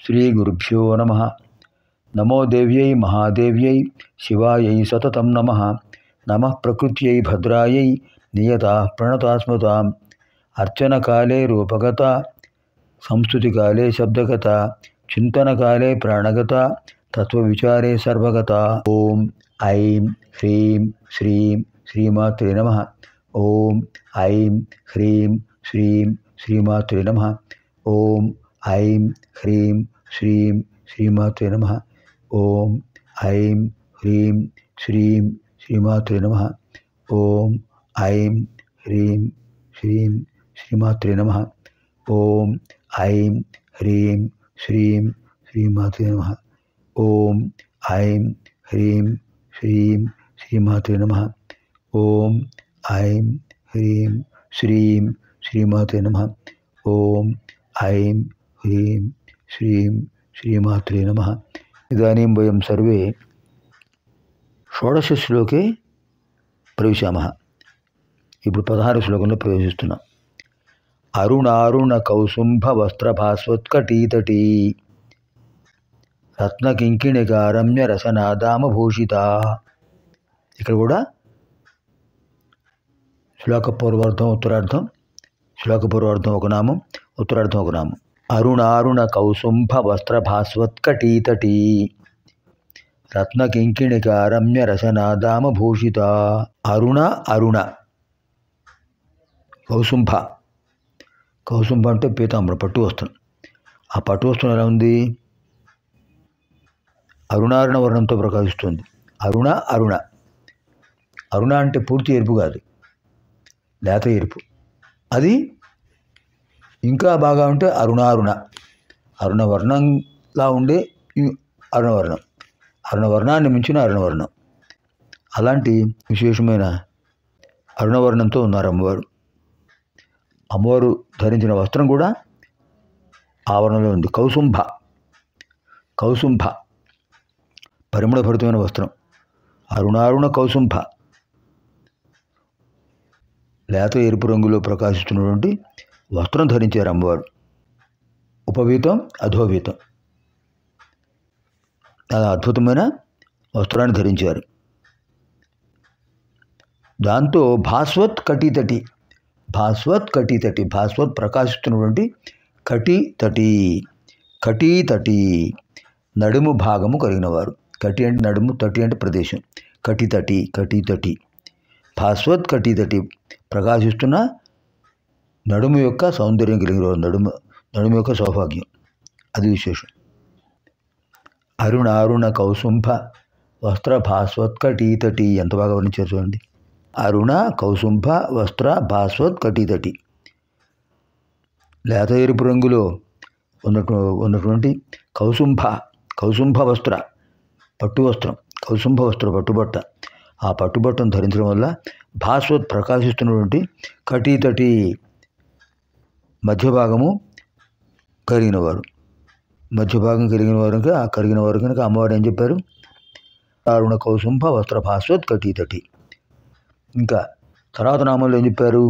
శ్రీగురుభ్యో నమః. నమో దేవ్యై మహాదేవ్యై శివాయై సతతం నమః. నమః ప్రకృత్యై భద్రాయై నియతా ప్రణతా స్మృతాం. అర్చనకాలే రూపగత, సంస్తుతికాలే శబ్దగత, చింతనకాలే ప్రాణగత, తత్వవిచారే సర్వగత. ఓం ఐం హ్రీం శ్రీం శ్రీమాత్రే నమః. ఓం ఐం హ్రీం శ్రీం శ్రీమాత్రే నమః. ఓం ఐం హ్రీం శ్రీం శ్రీమాత్రే నమః. ఓం ఐం హ్రీం శ్రీం శ్రీమాత్రే నమః. ఓం ఐం హ్రీం శ్రీం శ్రీమాత్రే నమః. ఓం ఐం హ్రీం శ్రీం శ్రీమాత్రే నమః. ఓం ఐం హ్రీం శ్రీం శ్రీమాత్రే నమః. ఓం ఐం హ్రీం శ్రీం శ్రీమాత్రే నమః. ఓం ఐం హ్రీం శ్రీం శ్రీమాత్రే నమః. ఇదానీం వయం సర్వే షోడశ శ్లోకే ప్రవిశామః. ఇప్పుడు 16 శ్లోకంలో ప్రవేశిస్తున్నాం. అరుణారుణ కౌసుంభ వస్త్రభాస్వత్కటీతటీ రత్నకింకిణికా రమ్య రసనాదామభూషిత. ఇక్కడ కూడా శ్లోకపూర్వార్థం ఉత్తరార్థం, శ్లోకపూర్వార్థం ఒక నామం, ఉత్తరార్థం ఒక నామం. అరుణారుణ కౌసుంభ వస్త్రభాస్వత్కటీతటీ రత్నకింకిణికా రమ్య రసనాదామభూషిత. అరుణ అరుణ కౌసుంభ. కౌసుంభ అంటే పీతాంబరం, పట్టు వస్త్రం. ఆ పట్టు వస్త్రం ఎలా ఉంది? అరుణారుణ వర్ణంతో ప్రకాశిస్తుంది. అరుణ అరుణ. అరుణ అంటే పూర్తి ఎరుపు కాదు, లేత ఎరుపు. అది ఇంకా బాగా ఉంటే అరుణారుణ. అరుణవర్ణంలా ఉండే అరుణవర్ణం, అరుణవర్ణాన్ని మించిన అరుణవర్ణం. అలాంటి విశేషమైన అరుణవర్ణంతో ఉన్నారు అమ్మవారు. అమ్మవారు ధరించిన వస్త్రం కూడా ఆవరణలో ఉంది. కౌసుంభ. కౌసుంభ పరిమళభరితమైన వస్త్రం. అరుణారుణ కౌసుంభ లేత ఎరుపు రంగులో ప్రకాశిస్తున్నటువంటి వస్త్రం ధరించారు అమ్మవారు. ఉపవీతం అధోవీతం, చాలా అద్భుతమైన వస్త్రాన్ని ధరించారు. దాంతో భాస్వత్ కటీతటి, భాస్వత్ కటీతటి, భాస్వత్ ప్రకాశిస్తున్నటువంటి కటీతటి. కటీతటి నడుము భాగము కలిగినవారు. కటి అంటే నడుము, తటి అంటే ప్రదేశం. కటితటి, కటీతటి. భాస్వత్ కటీతటి ప్రకాశిస్తున్న నడుము యొక్క సౌందర్యం కలిగిన వారు. నడుము యొక్క సౌభాగ్యం, అది విశేషం. అరుణారుణ కౌసుంభ వస్త్ర భాస్వత్కటీతటి. ఎంత బాగా వర్ణించారు చూడండి. అరుణ కౌసుంభ వస్త్ర భాస్వత్కటీతటి. లేత ఎరుపు రంగులో ఉన్నటువంటి కౌసుంభ, కౌసుంభ వస్త్ర, పట్టు వస్త్రం. కౌసుంభ వస్త్ర పట్టుబట్ట. ఆ పట్టుబట్టను ధరించడం వల్ల భాస్వత్ ప్రకాశిస్తున్నటువంటి కటీతటి మధ్యభాగము కలిగినవారు. మధ్యభాగం కలిగిన వారు కనుక అమ్మవారు ఏం చెప్పారు? అరుణ కౌసుంభ వస్త్ర భాస్వత్ కటీతటి. ఇంకా తర్వాత నామంలో ఏం చెప్పారు?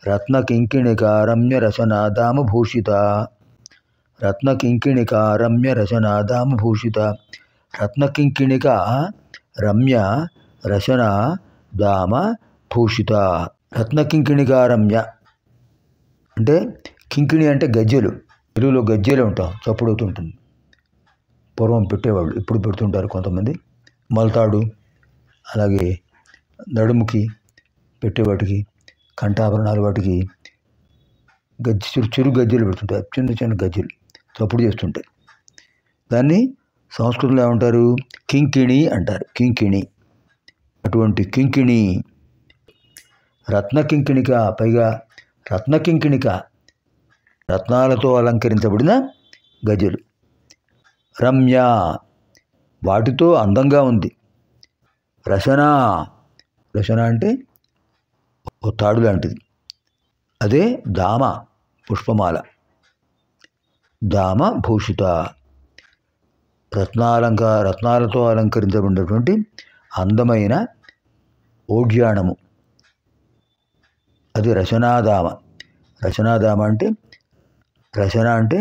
రత్నకింకిణికా రమ్య రసనాదామభూషిత. రత్నకింకిణికా రమ్య రసనాదామభూషిత. రత్నకింకిణిక రమ్య రసనాదామ భూషిత. రత్నకింకిణికా రమ్య అంటే కింకిణి అంటే గజ్జెలు. తెలుగులో గజ్జెలు ఉంటాం, చప్పుడవుతుంటుంది. పూర్వం పెట్టేవాళ్ళు, ఇప్పుడు పెడుతుంటారు కొంతమంది. మొలతాడు, అలాగే నడుముకి పెట్టేవాటికి, కంఠాభరణాలు వాటికి చిరు గజ్జెలు పెడుతుంటారు. చిన్న చిన్న గజ్జెలు చప్పుడు చేస్తుంటాయి. దాన్ని సంస్కృతంలో ఏమంటారు? కింకిణి అంటారు. కింకిణి. అటువంటి కింకిణి రత్నకింకిణిక, పైగా రత్నకింకిణిక రత్నాలతో అలంకరించబడిన గజ్జెలు. రమ్య వాటితో అందంగా ఉంది. రసన, రసన అంటే ఓ తాడు లాంటిది. అదే దామ, పుష్పమాల. దామ భూషిత. రత్నాలతో అలంకరించబడినటువంటి అందమైన ఓడ్యాణము, అది రచనాదామ. రచనాదామ అంటే, రచన అంటే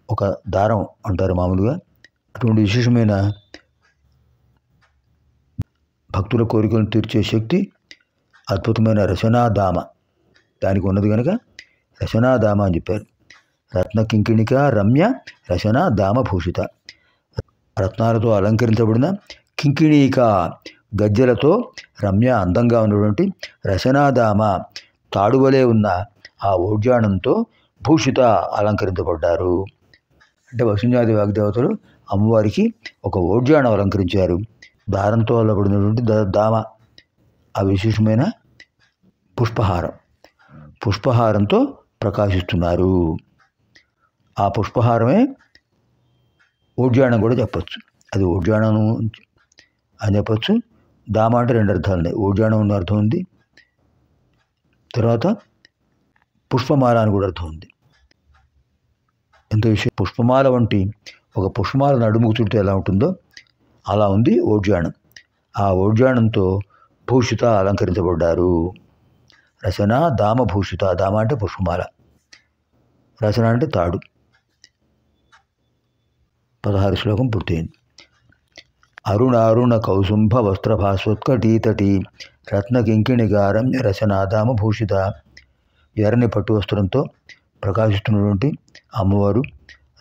ఒక దారం అంటారు మామూలుగా. అటువంటి విశేషమైన భక్తుల కోరికలను తీర్చే శక్తి అద్భుతమైన రచనాధామ దానికి ఉన్నది కనుక రచనాధామ అని చెప్పారు. రత్న కింకిణిక రమ్య రచనాధామ భూషిత, రత్నాలతో అలంకరించబడిన కింకిణీక గజ్జలతో రమ్య అందంగా ఉన్నటువంటి రచనాధామ తాడువలే ఉన్న ఆ ఓడ్యాణంతో భూషిత అలంకరించబడ్డారు. అంటే వసుంధ్యాది వాగ్దేవతలు అమ్మవారికి ఒక ఓడ్యాణం అలంకరించారు. దారంతో అల్లబడినటువంటి దామ, ఆ విశేషమైన పుష్పహారంతో ప్రకాశిస్తున్నారు. ఆ పుష్పహారమే ఓడ్యాణం కూడా చెప్పచ్చు. అది ఓడ్యాణం అని చెప్పచ్చు. దామ అంటే 2 అర్థాలు ఉన్నాయి. ఓడ్యాణం అనే అర్థం ఉంది, తర్వాత పుష్పమాల అని కూడా అర్థం ఉంది. ఎంతో విషయం. పుష్పమాల వంటి ఒక పుష్పమాల నడుముకు చుడితే ఎలా ఉంటుందో అలా ఉంది ఓడ్యాణం. ఆ ఓడ్యాణంతో భూషిత అలంకరించబడ్డారు. రచన దామ భూషిత. దామ అంటే పుష్పమాల, రచన అంటే తాడు. 16 శ్లోకం పూర్తయింది. అరుణారుణ కౌసుంభ వస్త్రభాస్వత్కటీతటి రత్న కింకిణిగారం రచనాధామ భూషిత. ఎర్రని పట్టు వస్త్రంతో ప్రకాశిస్తున్నటువంటి అమ్మవారు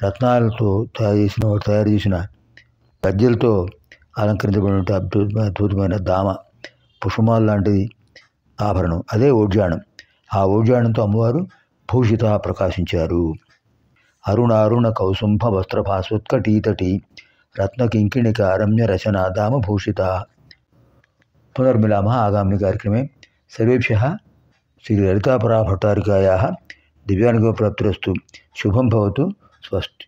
రత్నాలతో తయారు చేసిన గజ్జలతో అలంకరించబడిన అద్భుతమైన దామ, పుష్పమాల లాంటిది ఆభరణం, అదే ఓడ్యాణం. ఆ ఓడ్యాణంతో అమ్మవారు భూషిత ప్రకాశించారు. అరుణారుణ కౌసుంభ వస్త్రభాస్వత్కటీతటి రత్న కింకిణిక రమ్య రచనాధామ భూషిత. పునర్మిలామः ఆగామి కార్యక్రమే. సర్వేభ్యः శ్రీ లలితాపరా భట్టారికాయాः దివ్యానుగ్రహప్రాప్తిరస్తు. శుభం భవతు. స్వస్తి.